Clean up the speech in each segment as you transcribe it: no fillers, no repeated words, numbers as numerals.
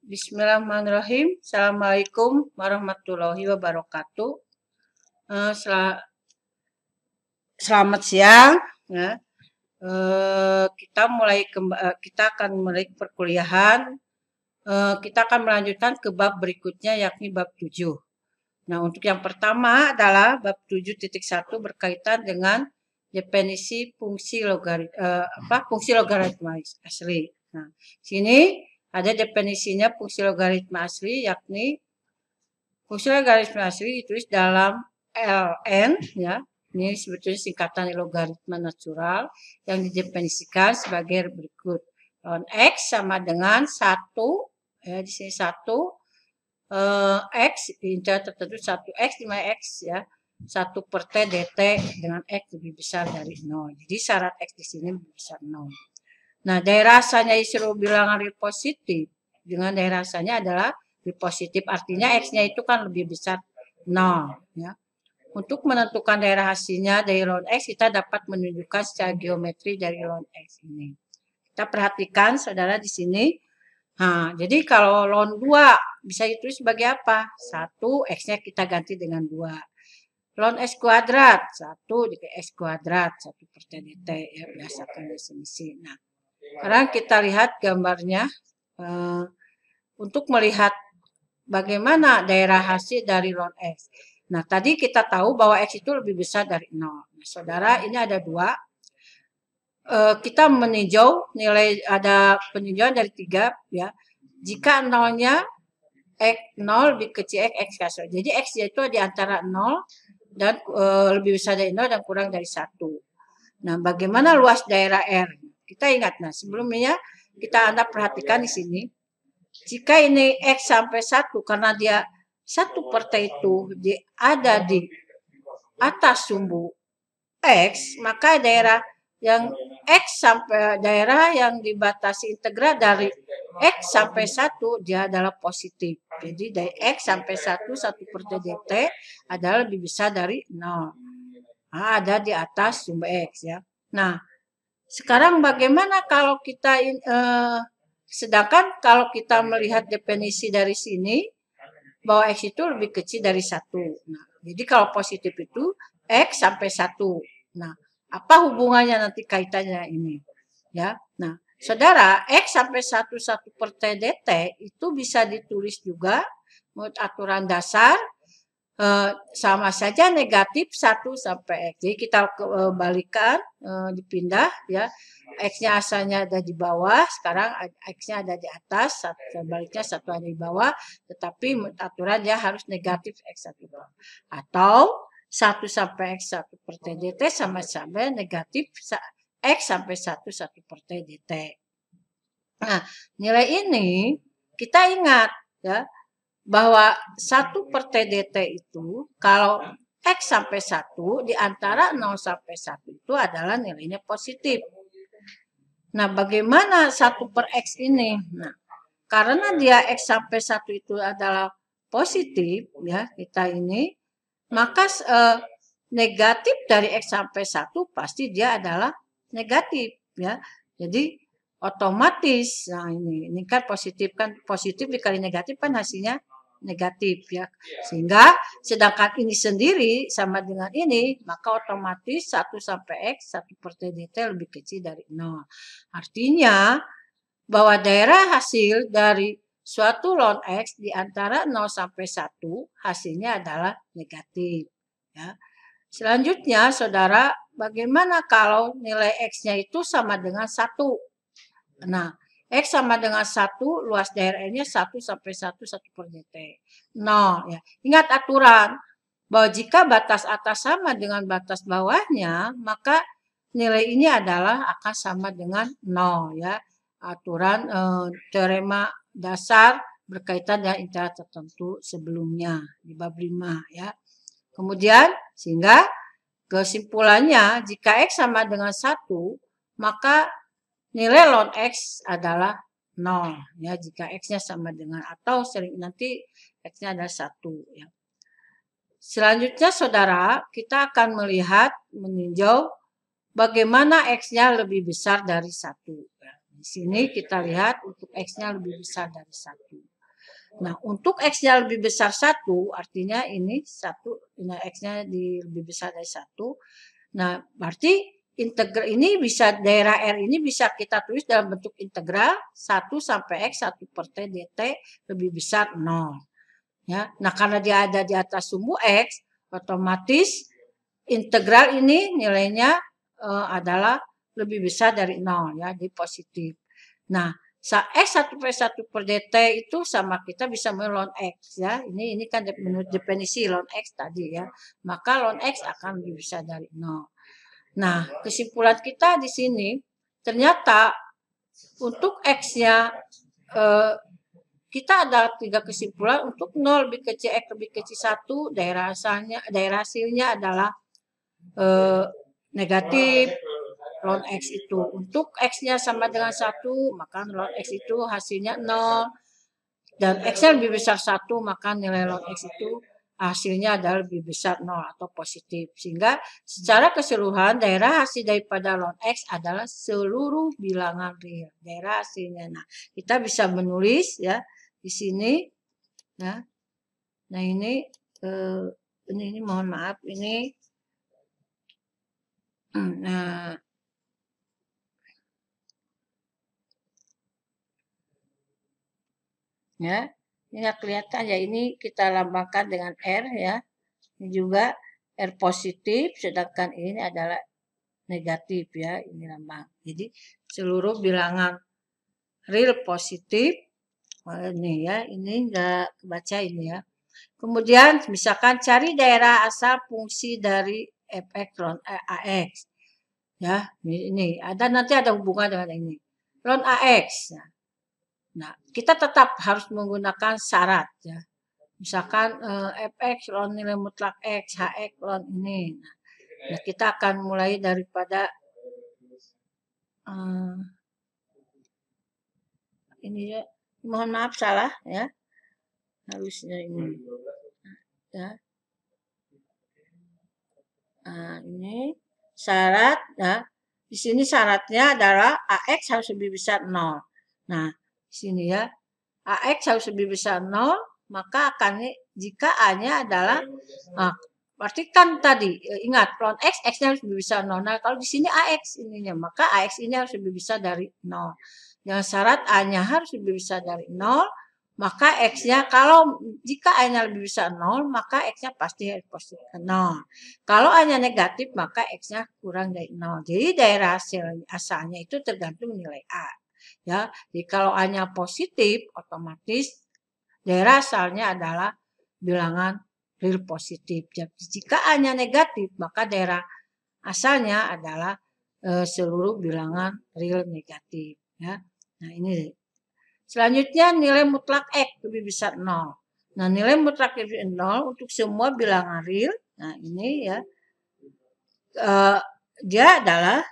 Bismillahirrahmanirrahim. Assalamualaikum warahmatullahi wabarakatuh. Selamat siang. Ya. Kita akan mulai perkuliahan. Kita akan melanjutkan ke bab berikutnya, yakni bab 7. Nah, untuk yang pertama adalah bab 7.1 berkaitan dengan definisi fungsi logaritma asli. Nah, sini ada definisinya fungsi logaritma asli, yakni fungsi logaritma asli ditulis dalam ln, ya. Ini sebetulnya singkatan logaritma natural yang didefinisikan sebagai berikut. Ln x sama dengan 1, ya, di sini 1 x di integral tertentu 1x di mana x, ya, 1 per t dt dengan x lebih besar dari 0. Jadi syarat x di sini lebih besar 0. Nah, daerah asalnya disuruh bilangan real positif dengan daerah asalnya adalah real positif, artinya x-nya itu kan lebih besar 0, ya. Untuk menentukan daerah hasilnya dari ln x, kita dapat menunjukkan secara geometri dari ln x ini. Kita perhatikan, saudara, di sini. Nah, jadi kalau ln 2 bisa ditulis sebagai apa? 1, x-nya kita ganti dengan 2. Ln x kuadrat, 1 dikali x kuadrat, 1 per t dt, ya, berdasarkan definisi. Nah, sekarang kita lihat gambarnya untuk melihat bagaimana daerah hasil dari ln x. Nah, tadi kita tahu bahwa x itu lebih besar dari 0. Nah, saudara, ini ada 2. Kita meninjau nilai, ada peninjauan dari 3, ya. Jika 0-nya x 0 lebih kecil x kasar. Jadi x itu di antara 0 dan lebih besar dari 0 dan kurang dari 1. Nah, bagaimana luas daerah R? Kita ingat, nah, sebelumnya Anda perhatikan di sini. Jika ini x sampai 1, karena dia 1 per t itu ada di atas sumbu x, maka daerah yang x sampai daerah yang dibatasi integral dari x sampai 1 dia adalah positif. Jadi dari x sampai 1 per t dt adalah lebih besar dari 0. Nah, ada di atas sumbu x, ya. Nah, sekarang bagaimana kalau kita sedangkan kalau kita melihat definisi dari sini bahwa x itu lebih kecil dari 1. Nah, jadi kalau positif itu x sampai 1. Nah, apa hubungannya nanti kaitannya ini? Ya. Nah, saudara, x sampai 1 per t dt itu bisa ditulis juga menurut aturan dasar sama saja negatif 1 sampai x. Jadi kita balikan, dipindah, ya. X-nya asalnya ada di bawah, sekarang X-nya ada di atas, sebaliknya 1 ada di bawah, tetapi aturan dia harus negatif X1. Atau 1 sampai X1 per T dt sama-sama negatif X sampai 1 per T dt. Nah, nilai ini kita ingat, ya, bahwa 1 per T dt itu kalau X sampai 1 di antara 0 sampai 1 itu adalah nilainya positif. Nah, bagaimana 1 per X ini? Nah, karena dia X sampai 1 itu adalah positif, ya, kita ini, maka negatif dari X sampai 1 pasti dia adalah negatif, ya. Jadi otomatis, nah ini kan positif dikali negatif kan hasilnya negatif, ya. Sehingga sedangkan ini sendiri sama dengan ini, maka otomatis 1 sampai X, 1 per T dt lebih kecil dari 0. Artinya bahwa daerah hasil dari suatu ln X di antara 0 sampai 1 hasilnya adalah negatif, ya. Selanjutnya, saudara, bagaimana kalau nilai X-nya itu sama dengan 1? Nah, X sama dengan 1, luas daerahnya 1 sampai 1 per dt. 0, ya. Ingat aturan bahwa jika batas atas sama dengan batas bawahnya, maka nilai ini adalah akan sama dengan 0, ya. Aturan teorema dasar berkaitan dengan integral tertentu sebelumnya di bab 5, ya. Kemudian sehingga kesimpulannya jika X sama dengan 1, maka nilai ln X adalah 0, ya, jika X-nya sama dengan atau nanti X-nya adalah 1, ya. Selanjutnya, saudara, kita akan meninjau bagaimana X-nya lebih besar dari 1. Ya. Di sini kita lihat untuk X-nya lebih besar dari 1. Nah, untuk X-nya lebih besar 1, artinya ini 1, nah X-nya lebih besar dari 1. Nah, berarti integral ini bisa, daerah R ini bisa kita tulis dalam bentuk integral 1 sampai X 1 per T dt lebih besar 0. Ya. Nah, karena dia ada di atas sumbu X, otomatis integral ini nilainya adalah lebih besar dari 0, ya, di positif. Nah, X 1 per 1 per dt itu sama kita bisa ln X, ya. Ini kan menurut definisi ln X tadi, ya. Maka ln X akan lebih besar dari 0. Nah, kesimpulan kita di sini ternyata untuk X-nya kita ada 3 kesimpulan. Untuk 0 lebih kecil X lebih kecil 1, daerah hasilnya adalah negatif ln X itu. Untuk X-nya sama dengan 1, maka ln X itu hasilnya 0. Dan X-nya lebih besar 1, maka nilai ln X itu hasilnya adalah lebih besar 0 atau positif. Sehingga secara keseluruhan daerah hasil daripada ln X adalah seluruh bilangan real. Daerah hasilnya. Nah, kita bisa menulis, ya, di sini, ya. Nah, ini mohon maaf, ini nah, ya, ini nggak kelihatan, ya, ini kita lambangkan dengan R, ya. Ini juga R positif, sedangkan ini adalah negatif, ya, ini lambang. Jadi seluruh bilangan real positif, ini, ya, ini enggak kebaca ini, ya. Kemudian misalkan cari daerah asal fungsi dari fx ln ax, ya, ini ada, nanti ada hubungan dengan ini ln ax. Nah, kita tetap harus menggunakan syarat, ya. Misalkan fx ln nilai mutlak x, hx ln ini. Nah, kita akan mulai daripada ini, ya, mohon maaf salah, ya, harusnya ini, ya. Nah, ini syarat, ya. Di sini syaratnya adalah AX harus lebih besar 0. Nah, di sini, ya, AX harus lebih besar 0, maka akan jika A-nya adalah, berarti kan tadi, ingat, ln X, X-nya harus lebih besar 0. Nah, kalau di sini AX ininya, maka AX ini harus lebih besar dari 0. Dengan syarat A-nya harus lebih besar dari 0, maka X-nya, jika A-nya lebih besar 0, maka X-nya pasti harus positif 0. Kalau A-nya negatif, maka X-nya kurang dari 0. Jadi daerah asalnya itu tergantung nilai A. Ya, jadi kalau A-nya positif, otomatis daerah asalnya adalah bilangan real positif. Jadi jika A-nya negatif, maka daerah asalnya adalah seluruh bilangan real negatif. Ya. Nah, ini. Selanjutnya nilai mutlak X lebih besar 0. Nah, nilai mutlak X 0 untuk semua bilangan real. Nah, ini, ya. Dia adalah,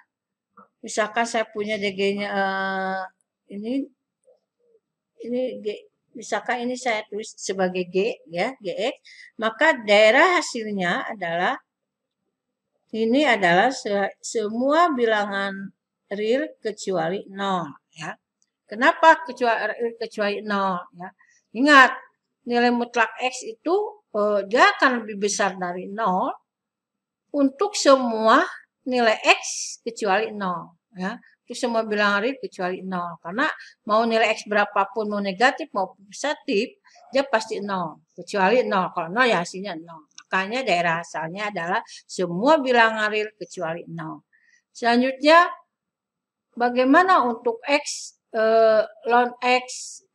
misalkan saya punya DG-nya ini G, misalkan ini saya tulis sebagai G, ya, Gx, maka daerah hasilnya adalah ini adalah semua bilangan real kecuali 0, ya. Kenapa kecuali 0, ya? Ingat, nilai mutlak X itu dia akan lebih besar dari 0 untuk semua nilai X kecuali 0, ya. Untuk semua bilangan real kecuali 0. Karena mau nilai X berapapun, mau negatif maupun positif, dia pasti 0. Kecuali 0. Kalau 0 ya hasilnya 0. Makanya daerah asalnya adalah semua bilangan real kecuali 0. Selanjutnya, bagaimana untuk X, ln X,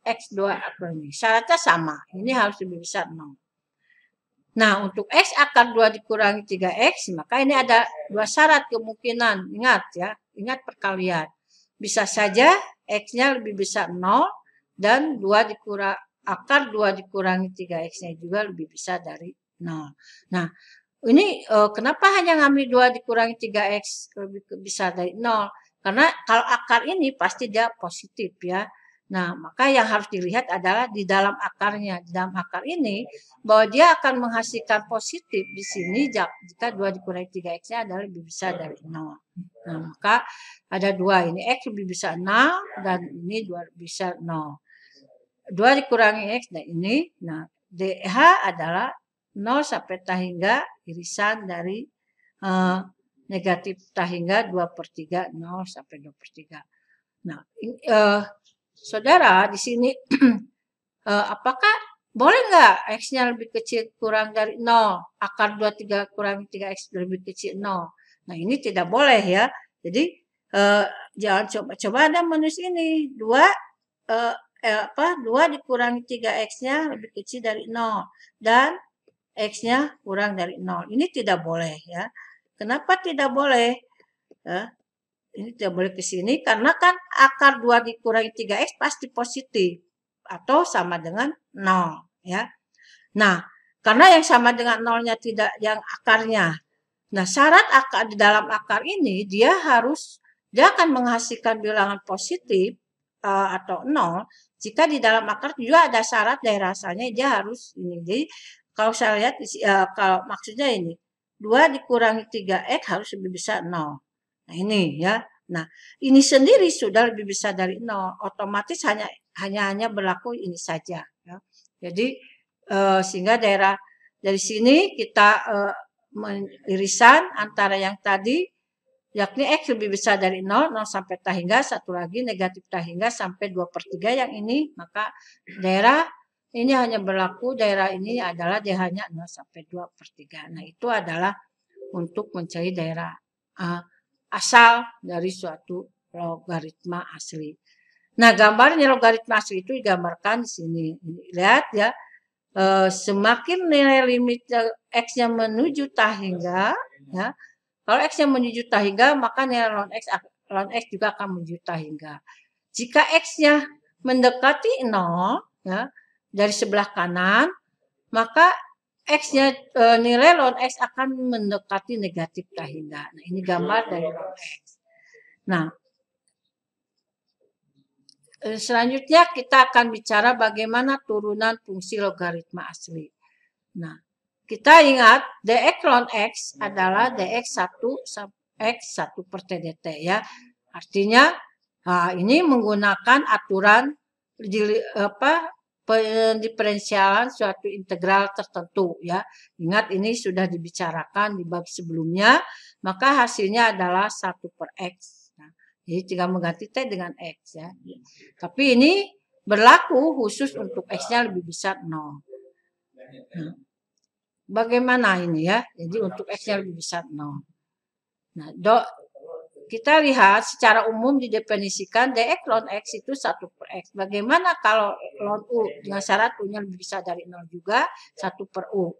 X2 apa ini? Syaratnya sama. Ini harus lebih besar 0. Nah, untuk X akar 2 dikurangi 3X, maka ini ada 2 syarat kemungkinan. Ingat, ya. Ingat perkalian. Bisa saja X-nya lebih besar 0 dan akar 2 dikurangi 3X-nya juga lebih besar dari 0. Nah, ini kenapa hanya ngambil 2 dikurangi 3X lebih besar dari 0? Karena kalau akar ini pasti dia positif, ya. Nah, maka yang harus dilihat adalah di dalam akarnya. Di dalam akar ini, bahwa dia akan menghasilkan positif di sini jika 2 dikurangi 3X-nya adalah lebih besar dari 0. Nah, maka ada 2. Ini X lebih besar 0 dan ini 2 lebih besar 0. 2 dikurangi X, nah ini, nah DH adalah 0 sampai tak hingga irisan dari negatif tak hingga 2/3, 0 sampai 2/3. Nah, saudara di sini apakah boleh nggak X-nya lebih kecil kurang dari 0? Akar 23 kurangi 3X lebih kecil 0. Nah, ini tidak boleh ya. Jadi, jangan coba Anda menulis ini. 2 dikurangi 3X-nya lebih kecil dari 0. Dan X-nya kurang dari 0. Ini tidak boleh ya. Kenapa tidak boleh? Ini tidak boleh ke sini karena kan akar 2 dikurangi 3X pasti positif atau sama dengan 0 ya. Nah, karena yang sama dengan 0-nya tidak yang akarnya. Nah, syarat akar di dalam akar ini dia akan menghasilkan bilangan positif atau 0 jika di dalam akar juga ada syarat dari rasanya dia harus ini. Jadi, kalau saya lihat kalau maksudnya ini 2 dikurangi 3X harus lebih besar 0. Nah, ini ya. Nah, ini sendiri sudah lebih besar dari 0. Otomatis hanya berlaku ini saja ya. Jadi sehingga dari sini kita irisan antara yang tadi yakni X lebih besar dari 0, 0 sampai tak hingga, satu lagi negatif tak hingga sampai 2/3 yang ini, maka daerah ini hanya berlaku, daerah ini adalah DH-nya 0 sampai 2/3. Nah, itu adalah untuk mencari daerah asal dari suatu logaritma asli. Nah, gambarnya logaritma asli itu digambarkan di sini. Lihat ya, semakin nilai limit X-nya menuju tak hingga, ya, kalau X-nya menuju tak hingga, maka nilai ln X juga akan menuju tak hingga. Jika X-nya mendekati 0, ya, dari sebelah kanan, maka X-nya nilai ln X akan mendekati negatif tak hingga. Nah, ini gambar dari ln X. Nah, selanjutnya kita akan bicara bagaimana turunan fungsi logaritma asli. Nah, kita ingat dx ln X adalah dx1 X1/TDT ya. Artinya ini menggunakan aturan pendiferensialan suatu integral tertentu ya. Ingat ini sudah dibicarakan di bab sebelumnya, maka hasilnya adalah 1/X. Nah, jadi tinggal mengganti T dengan X ya. Tapi ini berlaku khusus untuk X-nya lebih besar 0. Nah, bagaimana ini ya? Jadi untuk X-nya lebih besar 0. Nah, kita lihat secara umum didefinisikan dx ln X itu 1/X. Bagaimana kalau ln U dengan syarat U-nya lebih besar dari 0 juga 1/U.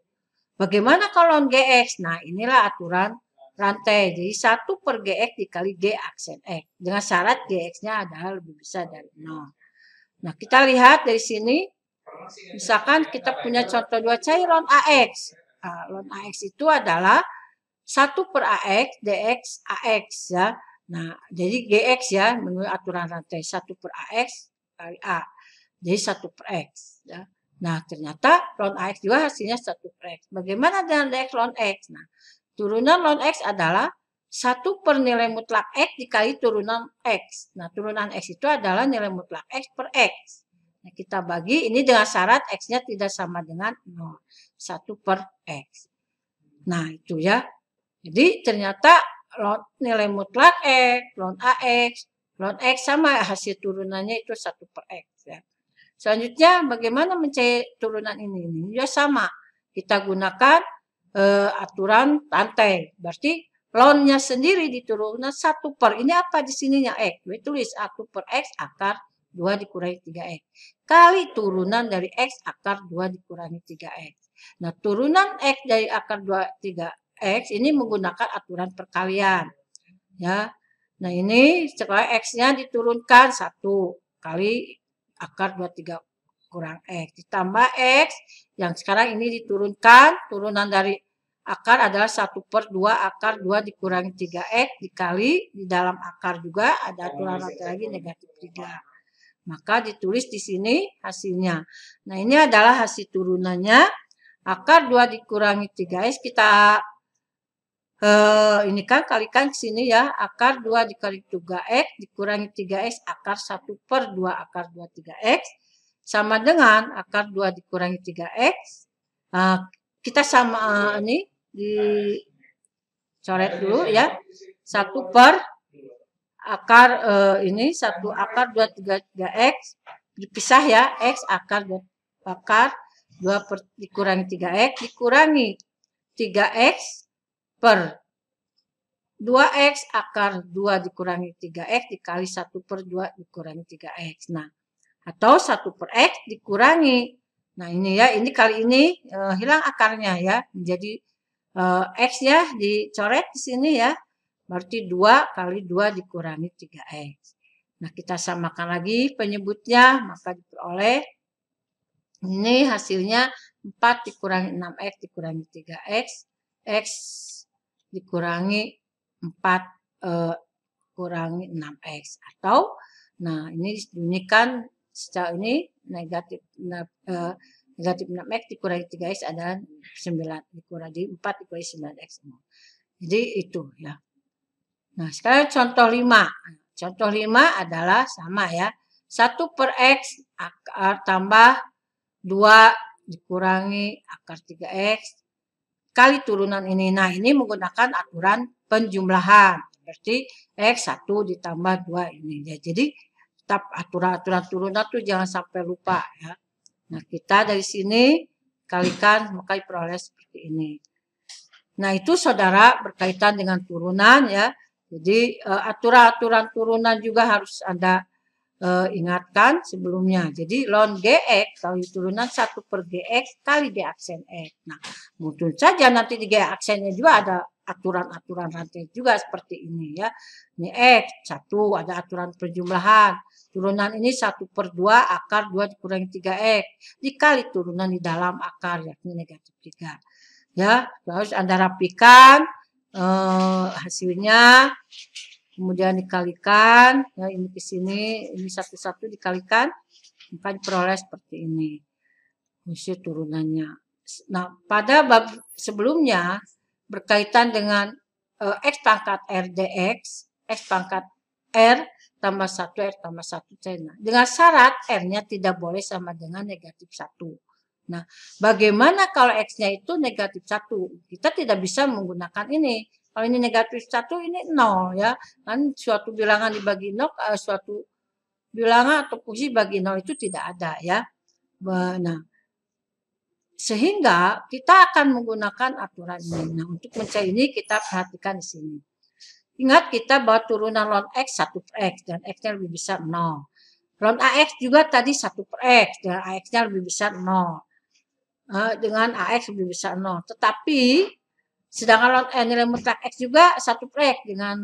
Bagaimana kalau ln GX? Nah, inilah aturan rantai. Jadi 1/GX dikali G aksen X. Dengan syarat GX-nya adalah lebih besar dari 0. Nah, kita lihat dari sini. Misalkan kita punya contoh 2 cair ln AX. Nah, ln AX itu /AX dx AX ya. Nah, jadi GX ya menurut aturan rantai 1/AX kali A. Jadi 1/X ya. Nah, ternyata ln AX juga hasilnya 1/X. Bagaimana dengan dx ln X? Nah, turunan ln X adalah 1 per nilai mutlak X dikali turunan X. Nah, turunan X itu adalah nilai mutlak X per X. Nah, kita bagi ini dengan syarat X-nya tidak sama dengan 0. 1/X. Nah, itu ya. Jadi, ternyata nilai mutlak X, ln AX, ln X sama hasil turunannya itu 1/X ya. Selanjutnya, bagaimana mencari turunan ini? Ini juga sama. Kita gunakan aturan rantai. Berarti ln-nya sendiri diturunkan 1/. Ini apa di sininya X? Gue tulis 1/X akar 2 dikurangi 3X. Kali turunan dari X akar 2 dikurangi 3X. Nah, turunan X dari akar 2, 3X ini menggunakan aturan perkalian. Ya. Nah, ini setelah X-nya diturunkan 1 kali akar 2, 3 kurang X. Ditambah X yang sekarang ini diturunkan. Turunan dari akar adalah 1/2 akar 2 dikurangi 3X dikali di dalam akar juga ada aturan lagi negatif 3. Maka ditulis di sini hasilnya. Nah, ini adalah hasil turunannya. Akar 2 dikurangi 3X kita ini kan kalikan ke sini ya. Akar 2 dikali 3X dikurangi 3X akar 1/2 akar 2 3X. sama dengan akar 2 dikurangi 3X. Nah, kita sama ini dicoret dulu ya. 1 per akar ini 1 akar 2 3X dipisah ya, X akar 2 dikurangi 3X dikurangi 3X per 2X akar 2 dikurangi 3X dikali 1 per 2 dikurangi 3X. Nah, atau 1 per X dikurangi. Nah, ini ya, ini kali ini hilang akarnya ya. Menjadi X ya, dicoret di sini ya. Berarti 2 kali 2 dikurangi 3X. Nah, kita samakan lagi penyebutnya, maka diperoleh ini hasilnya 4 dikurangi 6X dikurangi 3X, X dikurangi 4 kurangi 6X. Atau, nah ini dibunyikan secara ini negatif 6X dikurangi 3X adalah 9 dikurangi 4 dikurangi 9X. Jadi itu ya. Nah, sekarang contoh 5. Contoh 5 adalah sama ya. 1 per X akar tambah 2 dikurangi akar 3X kali turunan ini. Nah, ini menggunakan aturan penjumlahan. Berarti X 1 ditambah 2 ini. Ya, jadi tetap aturan-aturan turunan tuh jangan sampai lupa ya. Nah, kita dari sini kalikan maka diperoleh seperti ini. Nah, itu saudara berkaitan dengan turunan ya. Jadi aturan-aturan turunan juga harus Anda ingatkan sebelumnya. Jadi ln GX kalau turunan 1 per GX kali G aksen X. Nah, mungkin saja nanti di G aksennya juga ada aturan-aturan rantai juga seperti ini ya. Ini X 1 ada aturan penjumlahan. Turunan ini 1 per 2 akar 2 dikurangi 3X dikali turunan di dalam akar yakni negatif 3. Ya, harus Anda rapikan hasilnya. Kemudian dikalikan, ya ini ke sini, ini satu-satu dikalikan, maka diperoleh seperti ini. Fungsi turunannya. Nah, pada bab sebelumnya berkaitan dengan X pangkat R dx, X pangkat R tambah 1 R tambah 1 C. Nah, dengan syarat R-nya tidak boleh sama dengan negatif 1. Nah, bagaimana kalau X-nya itu negatif 1? Kita tidak bisa menggunakan ini. Kalau ini negatif 1, ini 0 ya. Kan suatu bilangan dibagi 0, suatu bilangan atau fungsi bagi 0 itu tidak ada ya. Nah, sehingga kita akan menggunakan aturan ini. Nah, untuk mencari ini kita perhatikan di sini. Ingat kita bahwa turunan ln X 1 per X dan X-nya lebih besar 0. Ln AX juga tadi 1 per X dan AX-nya lebih besar 0. Dengan AX lebih besar 0. Tetapi sedangkan nilai mutlak X juga 1 per X dengan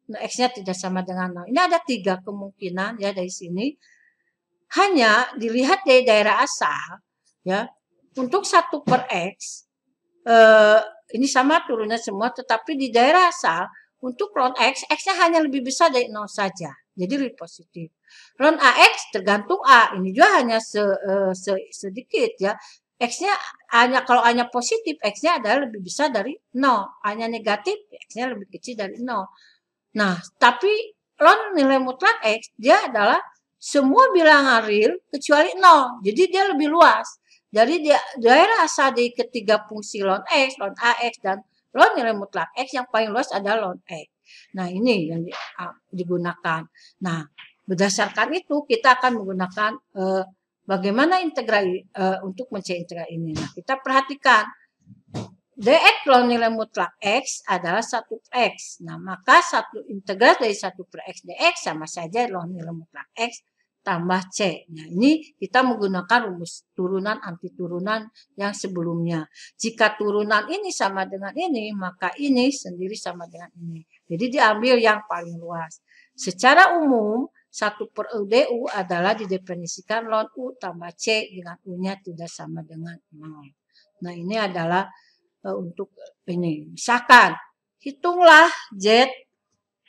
X-nya tidak sama dengan 0. Ini ada 3 kemungkinan ya dari sini. Hanya dilihat dari daerah asal ya. Untuk 1 per X ini sama turunnya semua, tetapi di daerah asal untuk ln X, X-nya hanya lebih besar dari 0 saja. Jadi lebih positif. Ln AX tergantung A. Ini juga hanya sedikit ya. X-nya hanya kalau hanya positif, X-nya adalah lebih besar dari 0. Hanya negatif, X-nya lebih kecil dari 0. Nah, tapi ln nilai mutlak X, dia adalah semua bilangan real kecuali 0. Jadi dia lebih luas. Jadi daerah asal di ketiga fungsi ln X, ln AX, dan ln nilai mutlak X yang paling luas adalah ln X. Nah, ini yang digunakan. Nah, berdasarkan itu kita akan menggunakan bagaimana integral untuk mencari integral ini. Nah, kita perhatikan dx ln nilai mutlak X adalah 1 per X. Nah, maka integral dari 1 per X dx sama saja ln nilai mutlak X tambah C. Nah, ini kita menggunakan rumus turunan anti turunan yang sebelumnya. Jika turunan ini sama dengan ini, maka ini sendiri sama dengan ini. Jadi diambil yang paling luas. Secara umum, 1 per U DU adalah didefinisikan ln U tambah C dengan U-nya tidak sama dengan 0. Nah, ini adalah untuk ini. Misalkan, hitunglah Z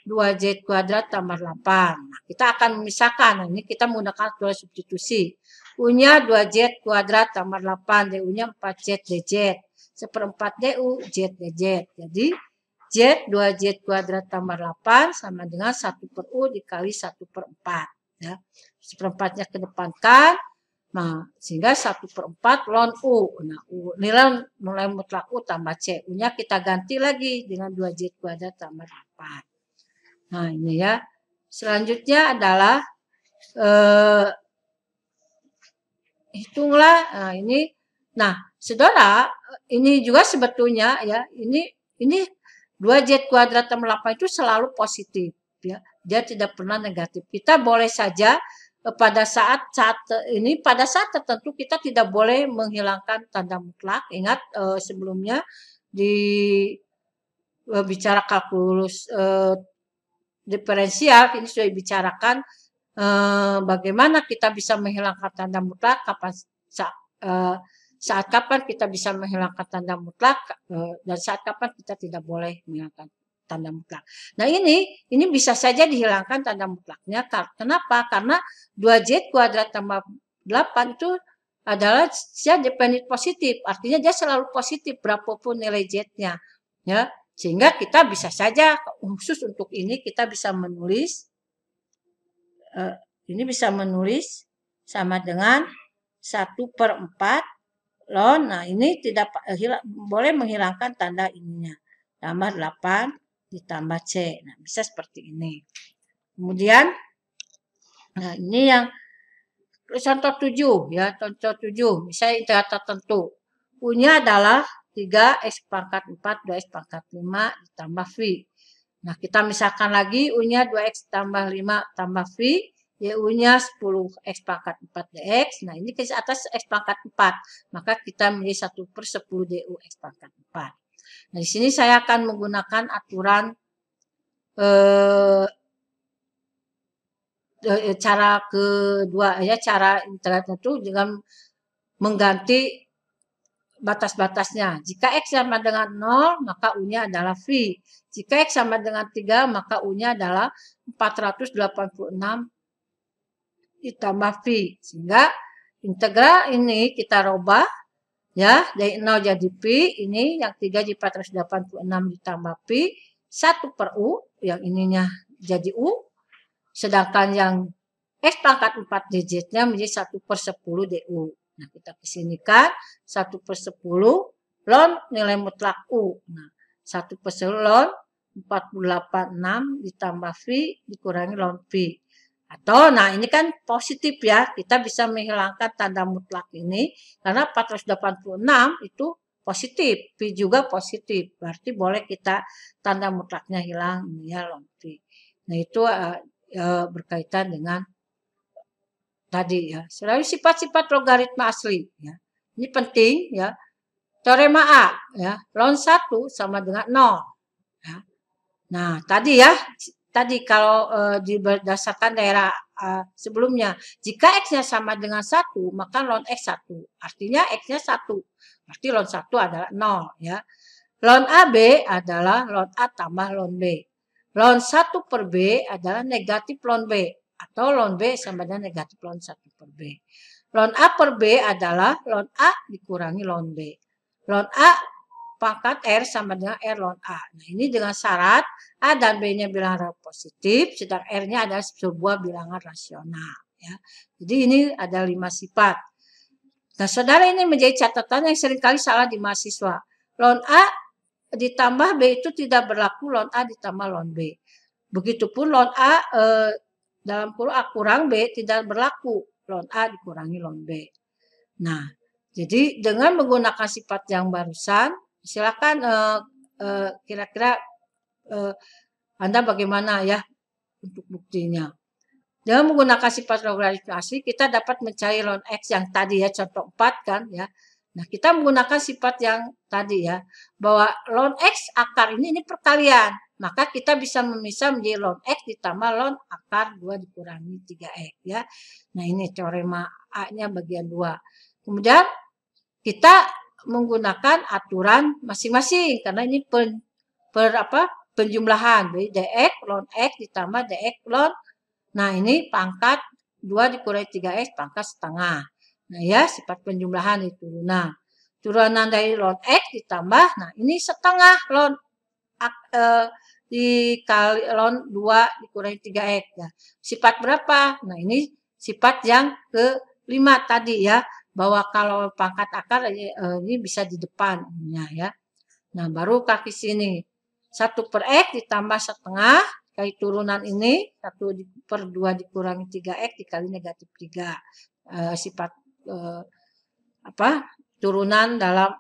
2Z kuadrat tambah 8. Nah, kita akan memisahkan. Nah, ini kita menggunakan aturan substitusi. U-nya 2Z kuadrat tambah 8. DU-nya 4Z DZ. 1/4 DU Z DZ. Jadi, Z 2Z kuadrat tambah 8 sama dengan 1 per U dikali 1/4. Ya. 1/4-nya kedepankan. Nah, sehingga 1/4 ln U. Nah, nilai mutlak U tambah C. U-nya kita ganti lagi dengan 2Z kuadrat tambah 8. Nah, ini ya. Selanjutnya adalah hitunglah. Nah, ini. Nah, saudara, ini juga sebetulnya ya, ini 2Z kuadrat tambah 8 itu selalu positif ya. Dia tidak pernah negatif. Kita boleh saja pada saat tertentu kita tidak boleh menghilangkan tanda mutlak. Ingat sebelumnya di bicara kalkulus diferensial ini sudah dibicarakan bagaimana kita bisa menghilangkan tanda mutlak, saat kapan kita bisa menghilangkan tanda mutlak dan saat kapan kita tidak boleh menghilangkan tanda mutlak. Nah, ini bisa saja dihilangkan tanda mutlaknya. Kenapa? Karena 2Z kuadrat tambah 8 itu adalah dia definite positif. Artinya dia selalu positif berapapun nilai Z-nya. Ya, sehingga kita bisa saja khusus untuk ini kita bisa menulis ini bisa menulis sama dengan 1/4 ln. Nah, ini tidak boleh menghilangkan tanda ininya. Tambah 8 ditambah C. Nah, bisa seperti ini. Kemudian, nah ini yang contoh 7 ya. Contoh 7, misalnya integral tertentu. U-nya adalah 3x⁴, 2x⁴ ditambah V. Nah, kita misalkan lagi U-nya 2x tambah 5 tambah V. U-nya 10x⁴ dx. Nah, ini ke atas x⁴. Maka kita menjadi 1/10 du x⁴. Nah, di sini saya akan menggunakan aturan cara kedua ya, cara integral itu dengan mengganti batas-batasnya. Jika X sama dengan 0, maka U-nya adalah V. Jika X sama dengan 3, maka U-nya adalah 486 ditambah V. Sehingga integral ini kita robah ya, dari 0 jadi P, ini yang 3 jadi 486 ditambah P, 1/U, yang ininya jadi U, sedangkan yang x⁴ dz-nya menjadi 1/10 du. Nah, kita kesinikan 1/10 ln nilai mutlak U. Nah, 1/10 ln 486 ditambah V dikurangi ln P. Atau, nah ini kan positif ya, kita bisa menghilangkan tanda mutlak ini, karena 486 itu positif, P juga positif, berarti boleh kita tanda mutlaknya hilang, ini ya ln P. Nah, itu berkaitan dengan tadi ya. Selalu sifat-sifat logaritma asli ya. Ini penting ya. Teorema A ya, ln 1 sama dengan 0 ya. Nah, tadi ya, kalau berdasarkan daerah sebelumnya, jika X-nya sama dengan 1, maka ln X 1. Artinya X-nya 1. Berarti ln 1 adalah 0 ya. Ln AB adalah ln A tambah ln B. Ln 1/B adalah negatif ln B. Atau ln B sama dengan negatif ln 1/B. Ln A/B adalah ln A dikurangi ln B. Ln A pangkat R sama dengan R ln A. Nah, ini dengan syarat A dan B-nya bilangan positif, sedang R-nya adalah sebuah bilangan rasional. Ya. Jadi ini ada 5 sifat. Nah, saudara, ini menjadi catatan yang seringkali salah di mahasiswa. Ln A ditambah B itu tidak berlaku ln A ditambah ln B. Begitupun ln A dalam kurung A kurang B tidak berlaku ln A dikurangi ln B. Nah, jadi dengan menggunakan sifat yang barusan, silakan kira-kira Anda bagaimana ya untuk buktinya. Dengan menggunakan sifat logaritma asli, kita dapat mencari ln X yang tadi ya, contoh 4 kan ya. Nah, kita menggunakan sifat yang tadi ya, bahwa ln X akar ini perkalian. Maka kita bisa memisah menjadi ln X ditambah ln akar 2 dikurangi 3X ya. Nah, ini teorema A-nya bagian 2. Kemudian kita menggunakan aturan masing-masing karena ini penjumlahan. Jadi dx ln X ditambah dx ln, nah ini pangkat 2 dikurangi 3X pangkat setengah. Nah ya, sifat penjumlahan itu turunan. Turunan dari ln X ditambah, nah ini setengah ln dikali ln 2 dikurangi 3X. Nah, sifat berapa? Nah, ini sifat yang 5 tadi ya, bahwa kalau pangkat akar ini bisa di depannya ya. Nah, baru kaki sini. 1/X ditambah setengah kali turunan ini 1/2 dikurangi 3X dikali negatif 3. Sifat turunan dalam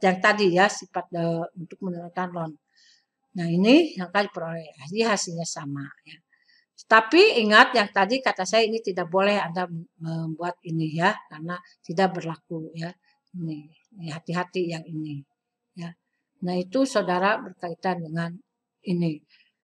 yang tadi ya, sifat untuk menentukan ln. Nah, ini yang kali peroleh. Jadi hasilnya sama ya. Tapi ingat yang tadi kata saya ini tidak boleh Anda membuat ini ya, karena tidak berlaku ya. Ini hati-hati yang ini ya. Nah, itu saudara berkaitan dengan ini.